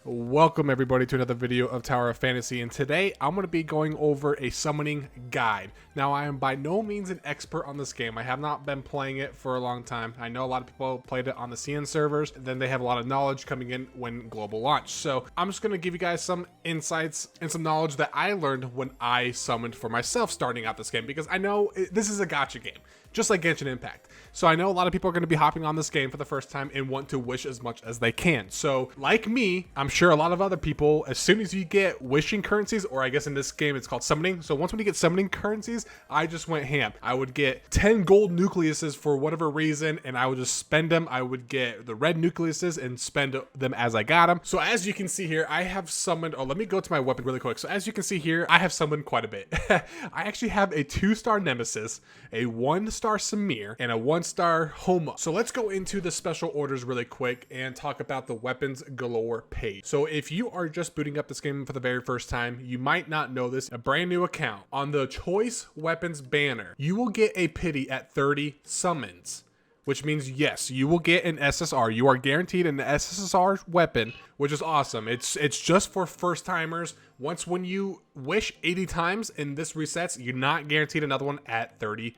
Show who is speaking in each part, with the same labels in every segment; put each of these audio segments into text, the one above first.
Speaker 1: Welcome everybody to another video of Tower of Fantasy, and today I'm going to be going over a summoning guide. Now, I am by no means an expert on this game. I have not been playing it for a long time. I know a lot of people played it on the CN servers, and then they have a lot of knowledge coming in when global launch. So I'm just going to give you guys some insights and some knowledge that I learned when I summoned for myself starting out this game, because I know this is a gacha game, just like Genshin Impact. So I know a lot of people are going to be hopping on this game for the first time and want to wish as much as they can. So like me, I'm sure a lot of other people, as soon as you get wishing currencies, or I guess in this game it's called summoning. So once when you get summoning currencies, I just went ham. I would get 10 gold nucleuses for whatever reason, and I would just spend them. I would get the red nucleuses and spend them as I got them. So as you can see here, I have summoned, let me go to my weapon really quick. So as you can see here, I have summoned quite a bit. I actually have a 2-star Nemesis, a 1-star Samir, and a 1-star Homa. So let's go into the special orders really quick and talk about the weapons galore page. So if you are just booting up this game for the very first time, you might not know this. A brand new account on the choice weapons banner, you will get a pity at 30 summons, which means yes, you will get an SSR. You are guaranteed an SSR weapon, which is awesome. It's just for first timers. Once when you wish 80 times and this resets, you're not guaranteed another one at 30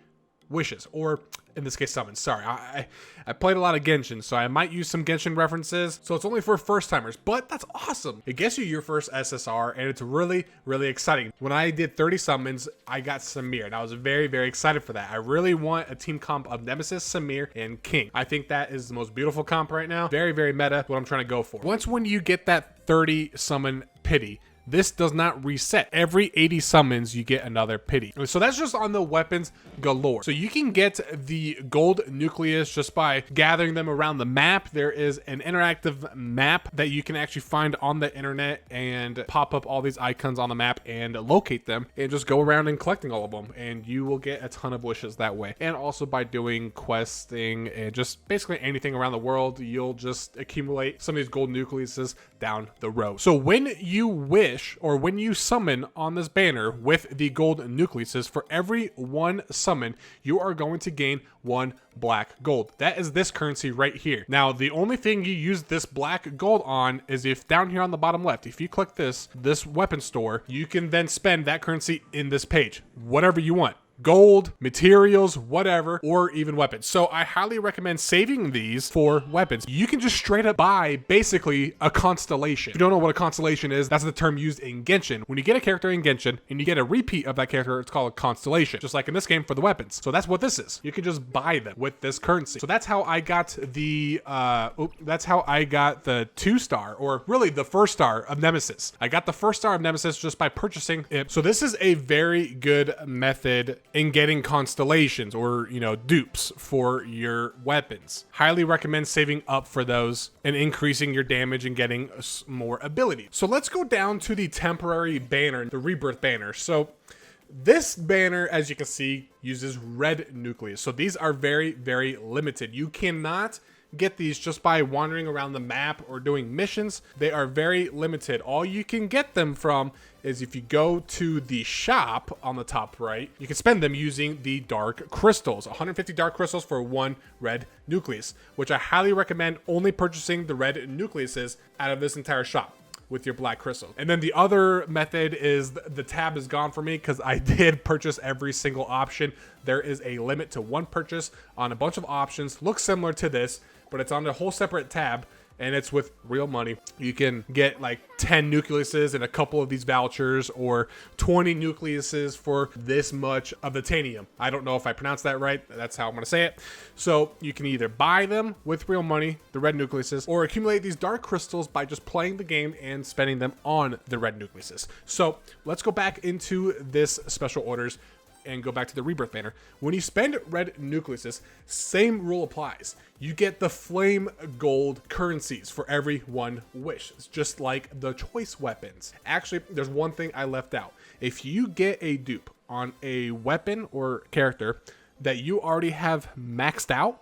Speaker 1: wishes, or in this case summons. Sorry, I played a lot of Genshin, so I might use some Genshin references. So it's only for first timers, but that's awesome. It gets you your first SSR, and it's really exciting. When I did 30 summons, I got Samir, and I was very excited for that. I really want a team comp of Nemesis, Samir, and King. I think that is the most beautiful comp right now. Very meta, what I'm trying to go for. Once when you get that 30 summon pity, this does not reset. Every 80 summons, you get another pity. So that's just on the weapons galore. So you can get the gold nucleus just by gathering them around the map. There is an interactive map that you can actually find on the internet and pop up all these icons on the map and locate them and just go around and collecting all of them. And you will get a ton of wishes that way. And also by doing questing and just basically anything around the world, you'll just accumulate some of these gold nucleuses down the road. So when you wish, or when you summon on this banner with the gold nucleuses, for every one summon, you are going to gain 1 black gold. That is this currency right here. Now, the only thing you use this black gold on is if down here on the bottom left, if you click this weapon store, you can then spend that currency in this page, whatever you want. Gold, materials, whatever, or even weapons. So I highly recommend saving these for weapons. You can just straight up buy basically a constellation. If you don't know what a constellation is, that's the term used in Genshin. When you get a character in Genshin and you get a repeat of that character, it's called a constellation, just like in this game for the weapons. So that's what this is. You can just buy them with this currency. So that's how I got the 2-star, or really the 1-star of Nemesis. I got the 1-star of Nemesis just by purchasing it. So this is a very good method in getting constellations, or dupes for your weapons. Highly recommend saving up for those and increasing your damage and getting more ability. So let's go down to the temporary banner, the rebirth banner. So this banner, as you can see, uses red nucleus. So these are very limited. You cannot get these just by wandering around the map or doing missions. They are very limited. All you can get them from is if you go to the shop on the top right, you can spend them using the dark crystals. 150 dark crystals for 1 red nucleus, which I highly recommend only purchasing the red nucleuses out of this entire shop with your black crystal. And then the other method is the tab is gone for me because I did purchase every single option. There is a limit to 1 purchase on a bunch of options. Looks similar to this, but it's on a whole separate tab, and it's with real money. You can get like 10 nucleuses and a couple of these vouchers, or 20 nucleuses for this much of the titanium. I don't know if I pronounced that right. That's how I'm gonna say it. So you can either buy them with real money, the red nucleuses, or accumulate these dark crystals by just playing the game and spending them on the red nucleuses. So let's go back into this special orders and go back to the rebirth banner. When you spend red nucleuses, same rule applies. You get the flame gold currencies for every 1 wish. It's just like the choice weapons. Actually, there's one thing I left out. If you get a dupe on a weapon or character that you already have maxed out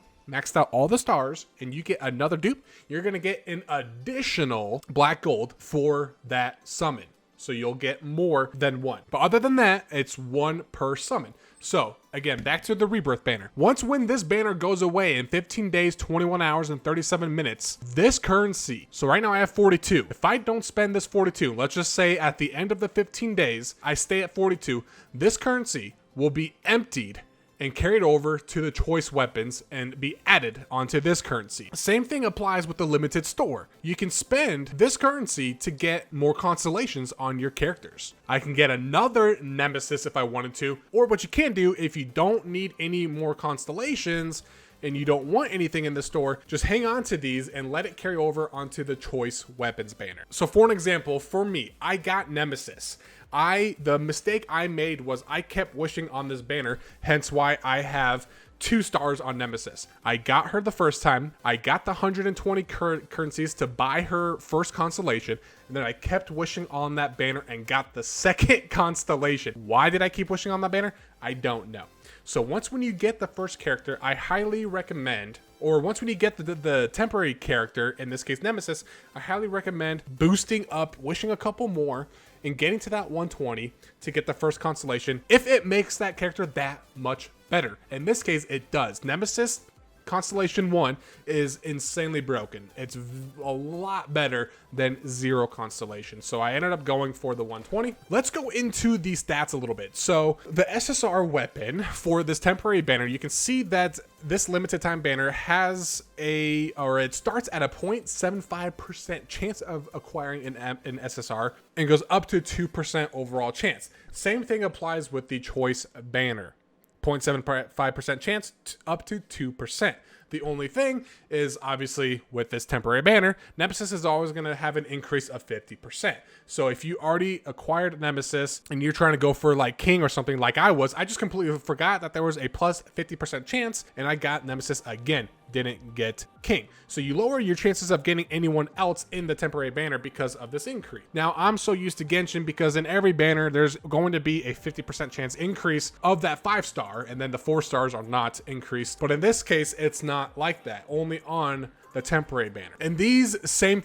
Speaker 1: all the stars, and you get another dupe, you're gonna get an additional black gold for that summon. So you'll get more than one. But other than that, it's one per summon. So again, back to the rebirth banner. Once when this banner goes away in 15 days, 21 hours, and 37 minutes, this currency, so right now I have 42. If I don't spend this 42, let's just say at the end of the 15 days, I stay at 42, this currency will be emptied and carried over to the choice weapons and be added onto this currency. Same thing applies with the limited store. You can spend this currency to get more constellations on your characters. I can get another nemesis if I wanted to, or what you can do if you don't need any more constellations and you don't want anything in the store, just hang on to these and let it carry over onto the choice weapons banner. So for an example, for me, I got Nemesis. The mistake I made was I kept wishing on this banner, hence why I have 2 stars on Nemesis. I got her the first time, I got the 120 currencies to buy her first constellation, and then I kept wishing on that banner and got the second constellation. Why did I keep wishing on that banner? I don't know. So once when you get the first character, I highly recommend, or once when you get the temporary character, in this case Nemesis, I highly recommend boosting up, wishing a couple more, and getting to that 120 to get the first constellation if it makes that character that much better. In this case, it does. Nemesis Constellation 1 is insanely broken. It's a lot better than 0 constellation. So I ended up going for the 120. Let's go into the stats a little bit. So the SSR weapon for this temporary banner, you can see that this limited time banner has it starts at a 0.75% chance of acquiring an SSR and goes up to 2% overall chance. Same thing applies with the choice banner. 0.75% chance up to 2%. The only thing is, obviously, with this temporary banner, Nemesis is always going to have an increase of 50%. So if you already acquired Nemesis and you're trying to go for like King or something like I was, I just completely forgot that there was a plus 50% chance and I got Nemesis again. Didn't get King. So you lower your chances of getting anyone else in the temporary banner because of this increase. Now I'm so used to Genshin because in every banner there's going to be a 50% chance increase of that 5-star, and then the 4 stars are not increased. But in this case, it's not like that, only on the temporary banner. And these same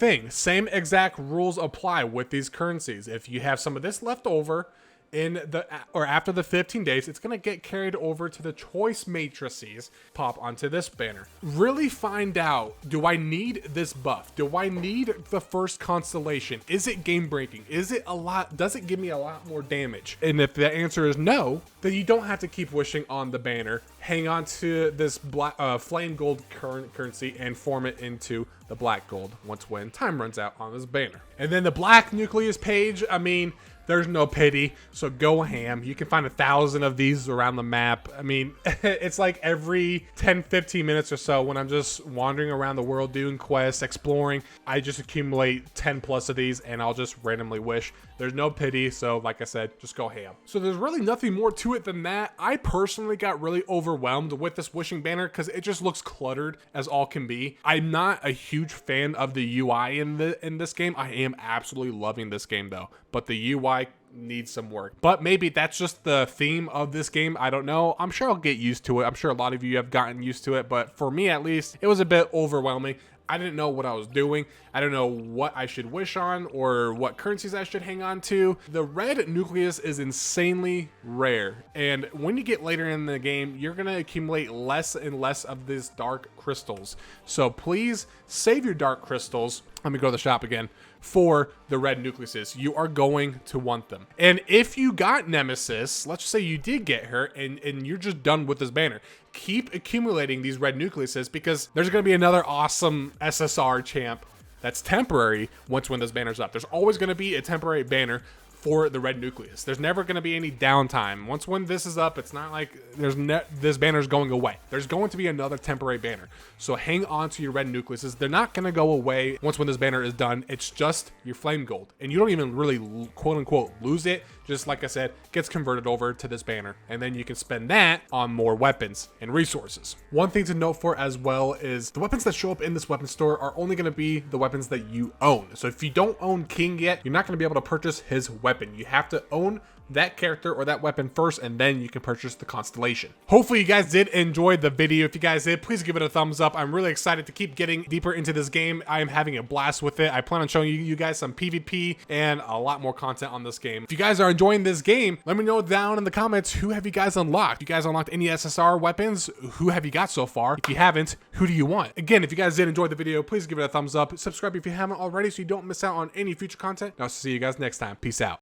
Speaker 1: exact rules apply with these currencies. If you have some of this left over after the 15 days, it's going to get carried over to the choice matrices, pop onto this banner. Really find out, do I need this buff? Do I need the first constellation? Is it game breaking? Is it a lot? Does it give me a lot more damage? And if the answer is no, then you don't have to keep wishing on the banner. Hang on to this black flame gold currency and form it into the black gold once when time runs out on this banner. And then the black nucleus page, I mean, there's no pity, so go ham. You can find 1,000 of these around the map. I mean, it's like every 10-15 minutes or so when I'm just wandering around the world doing quests, exploring, I just accumulate 10 plus of these and I'll just randomly wish. There's no pity, so like I said, just go ham. So there's really nothing more to it than that. I personally got really overwhelmed with this wishing banner because it just looks cluttered as all can be. I'm not a huge fan of the UI in this game. I am absolutely loving this game though, but the UI needs some work. But maybe that's just the theme of this game. I don't know. I'm sure I'll get used to it. I'm sure a lot of you have gotten used to it, but for me at least, it was a bit overwhelming. I didn't know what I was doing. I don't know what I should wish on or what currencies I should hang on to. The red nucleus is insanely rare, and when you get later in the game, you're gonna accumulate less and less of these dark crystals. So please save your dark crystals. Let me go to the shop again. For the red nucleuses, you are going to want them. And if you got Nemesis, let's just say you did get her and you're just done with this banner, keep accumulating these red nucleuses because there's going to be another awesome SSR champ that's temporary once when this banner's up. There's always going to be a temporary banner for the red nucleus. There's never going to be any downtime. Once when this is up, it's not like this banner's going away. There's going to be another temporary banner. So hang on to your red nucleuses. They're not going to go away once when this banner is done. It's just your flame gold. And you don't even really quote unquote lose it. Just like I said, gets converted over to this banner. And then you can spend that on more weapons and resources. One thing to note for as well is the weapons that show up in this weapon store are only going to be the weapons that you own. So if you don't own King yet, you're not going to be able to purchase his weapon weapon. You have to own that character or that weapon first, and then you can purchase the constellation. Hopefully you guys did enjoy the video. If you guys did, please give it a thumbs up. I'm really excited to keep getting deeper into this game. I am having a blast with it. I plan on showing you guys some PvP and a lot more content on this game. If you guys are enjoying this game, let me know down in the comments, who have you guys unlocked? You guys unlocked any SSR weapons? Who have you got so far? If you haven't, who do you want? Again, if you guys did enjoy the video, please give it a thumbs up. Subscribe if you haven't already so you don't miss out on any future content. And I'll see you guys next time. Peace out.